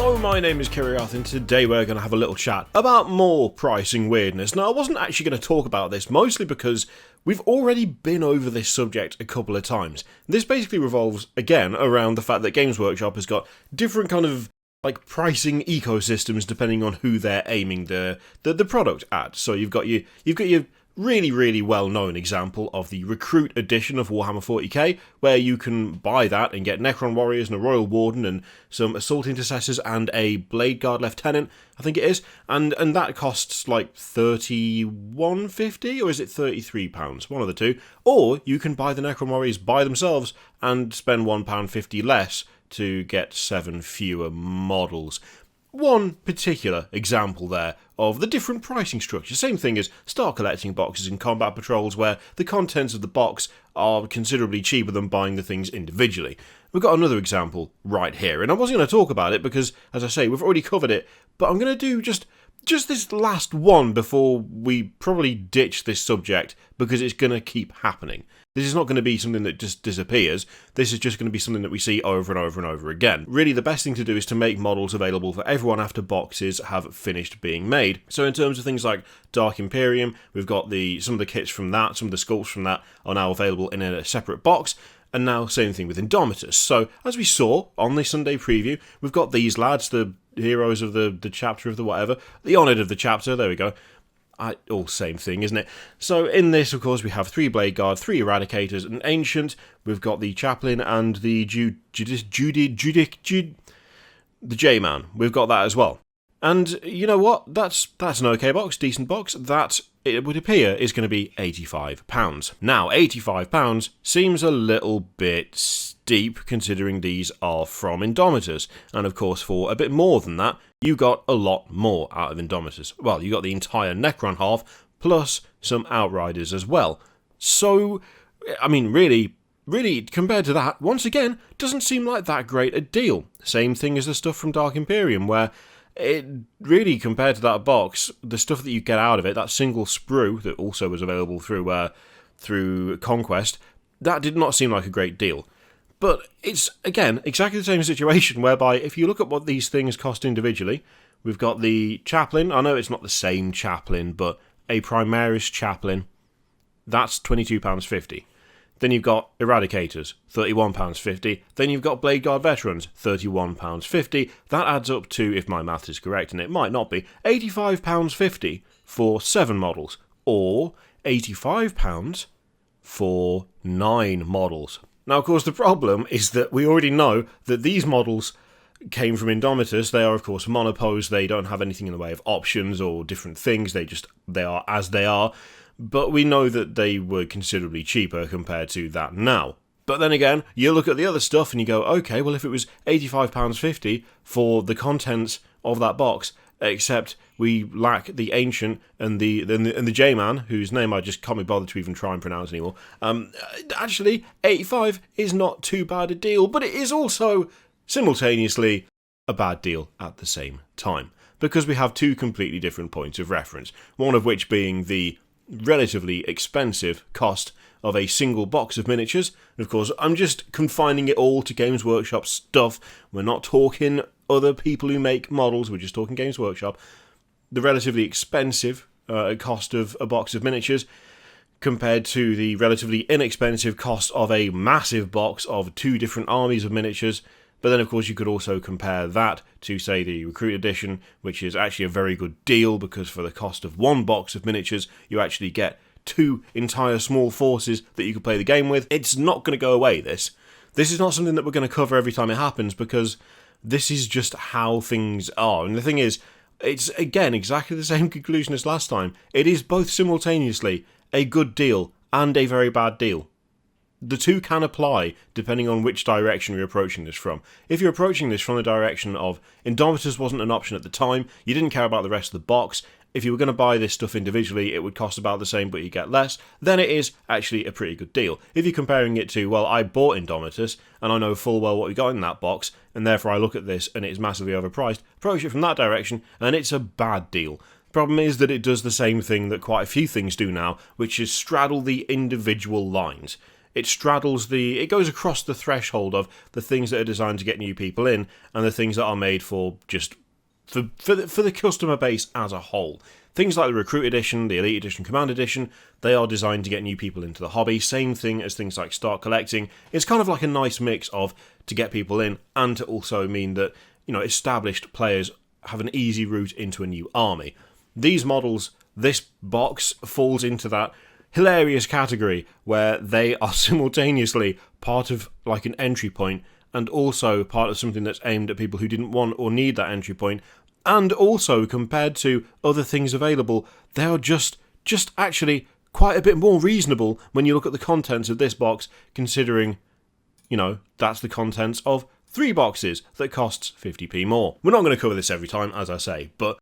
Hello, my name is Kiriath, and today we're going to have a little chat about more pricing weirdness. Now, I wasn't actually going to talk about this, mostly because we've already been over this subject a couple of times. This basically revolves, again, around the fact that Games Workshop has got different kind of pricing ecosystems depending on who they're aiming the product at. So you've got your really well-known example of the Recruit edition of Warhammer 40k, where you can buy that and get Necron Warriors and a Royal Warden and some Assault Intercessors and a Bladeguard Lieutenant, I think it is, and that costs like £31.50, or is it £33? One of the two. Or you can buy the Necron Warriors by themselves and spend £1.50 less to get 7 fewer models. One particular example there of the different pricing structure. Same thing as Start Collecting boxes in Combat Patrols, where the contents of the box are considerably cheaper than buying the things individually. We've got another example right here, and I wasn't going to talk about it because, as I say, we've already covered it, but I'm going to do just this last one before we probably ditch this subject, because it's going to keep happening. This is not going to be something that just disappears. This is just going to be something that we see over and over and over again. Really, the best thing to do is to make models available for everyone after boxes have finished being made. So in terms of things like Dark Imperium, we've got some of the kits from that, some of the sculpts from that are now available in a separate box. And now, same thing with Indomitus. So, as we saw on the Sunday preview, we've got these lads, the heroes of the chapter of the whatever, the honoured of the chapter, there we go. All same thing, isn't it? So in this, of course, we have 3 Bladeguard, 3 Eradicators, an Ancient. We've got the Chaplain and the the J-Man. We've got that as well. And you know what? That's an okay box, decent box. That, it would appear, is going to be £85. Now, £85 seems a little bit steep, considering these are from Indomitus. And of course, for a bit more than that, you got a lot more out of Indomitus. Well, you got the entire Necron half, plus some Outriders as well. So, I mean, really, compared to that, once again, doesn't seem like that great a deal. Same thing as the stuff from Dark Imperium, where it really, compared to that box, the stuff that you get out of it, that single sprue that also was available through Conquest, that did not seem like a great deal. But it's, again, exactly the same situation, whereby if you look at what these things cost individually, we've got the Chaplain. I know it's not the same Chaplain, but a Primaris Chaplain, that's £22.50. Then you've got Eradicators, £31.50. Then you've got Bladeguard Veterans, £31.50. That adds up to, if my math is correct, and it might not be, £85.50 for 7 models, or £85 for 9 models. Now, of course, the problem is that we already know that these models came from Indomitus. They are, of course, monopose. They don't have anything in the way of options or different things. They are as they are. But we know that they were considerably cheaper compared to that now. But then again, you look at the other stuff and you go, okay, well, if it was £85.50 for the contents of that box, except we lack the Ancient and the J-Man, whose name I just can't be bothered to even try and pronounce anymore. Actually, 85 is not too bad a deal, but it is also simultaneously a bad deal at the same time, because we have 2 completely different points of reference, one of which being the relatively expensive cost of a single box of miniatures. And of course, I'm just confining it all to Games Workshop stuff. We're not talking other people who make models, we're just talking Games Workshop. The relatively expensive cost of a box of miniatures compared to the relatively inexpensive cost of a massive box of 2 different armies of miniatures. But then, of course, you could also compare that to, say, the Recruit Edition, which is actually a very good deal, because for the cost of 1 box of miniatures, you actually get 2 entire small forces that you can play the game with. It's not going to go away, this. This is not something that we're going to cover every time it happens, because this is just how things are. And the thing is, it's, again, exactly the same conclusion as last time. It is both simultaneously a good deal and a very bad deal. The 2 can apply depending on which direction you're approaching this from. If you're approaching this from the direction of Indomitus wasn't an option at the time, you didn't care about the rest of the box, if you were going to buy this stuff individually, it would cost about the same, but you get less, then it is actually a pretty good deal. If you're comparing it to, well, I bought Indomitus, and I know full well what we got in that box, and therefore I look at this and it is massively overpriced, approach it from that direction, and it's a bad deal. Problem is that it does the same thing that quite a few things do now, which is straddle the individual lines. it goes across the threshold of the things that are designed to get new people in and the things that are made for just for the customer base as a whole. Things like the Recruit Edition, the Elite Edition, Command Edition, they are designed to get new people into the hobby. Same thing as things like Start Collecting. It's kind of like a nice mix of to get people in and to also mean that, established players have an easy route into a new army. These models, this box falls into that hilarious category where they are simultaneously part of like an entry point and also part of something that's aimed at people who didn't want or need that entry point. And also, compared to other things available, they are just actually quite a bit more reasonable when you look at the contents of this box, considering, that's the contents of 3 boxes that costs 50p more. We're not going to cover this every time, as I say, but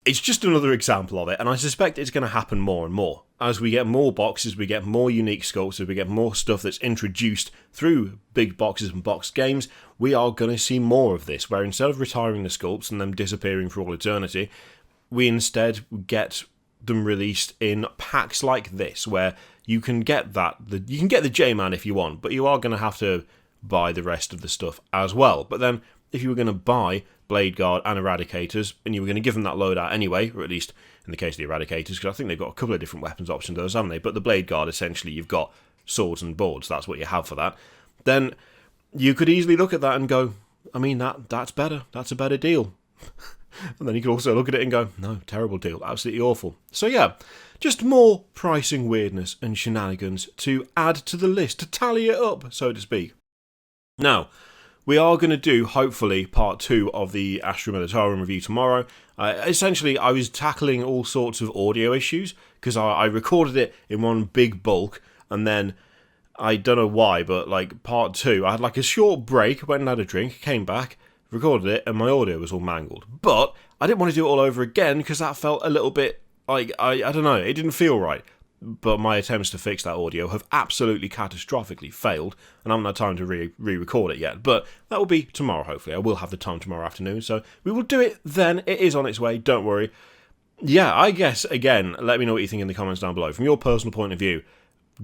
it's just another example of it, and I suspect it's going to happen more and more. As we get more boxes, we get more unique sculpts, as we get more stuff that's introduced through big boxes and boxed games, we are going to see more of this, where instead of retiring the sculpts and them disappearing for all eternity, we instead get them released in packs like this, where you can get you can get the J-Man if you want, but you are going to have to buy the rest of the stuff as well. But then, if you were going to buy Bladeguard and Eradicators, and you were going to give them that loadout anyway, or at least in the case of the Eradicators, because I think they've got a couple of different weapons options, those, haven't they? But the Bladeguard, essentially, you've got swords and boards, that's what you have for that. Then you could easily look at that and go, I mean, that's better, that's a better deal. And then you could also look at it and go, no, terrible deal, absolutely awful. So yeah, just more pricing weirdness and shenanigans to add to the list, to tally it up, so to speak. Now, we are going to do, hopefully, part 2 of the Astra Militarum review tomorrow. Essentially, I was tackling all sorts of audio issues, because I recorded it in one big bulk, and then, I don't know why, but like part 2, I had like a short break, went and had a drink, came back, recorded it, and my audio was all mangled. But I didn't want to do it all over again, because that felt a little bit like, I don't know, it didn't feel right. But my attempts to fix that audio have absolutely catastrophically failed, and I haven't had time to re-record it yet. But that will be tomorrow, hopefully. I will have the time tomorrow afternoon, so we will do it then. It is on its way, don't worry. Yeah, I guess, again, let me know what you think in the comments down below. From your personal point of view,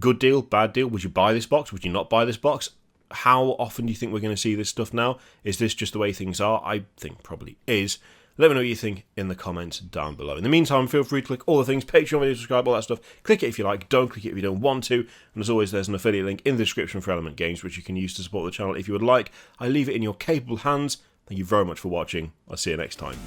good deal, bad deal? Would you buy this box? Would you not buy this box? How often do you think we're going to see this stuff now? Is this just the way things are? I think probably is. Let me know what you think in the comments down below. In the meantime, feel free to click all the things, Patreon, video, subscribe, all that stuff. Click it if you like, don't click it if you don't want to. And as always, there's an affiliate link in the description for Element Games, which you can use to support the channel if you would like. I leave it in your capable hands. Thank you very much for watching. I'll see you next time.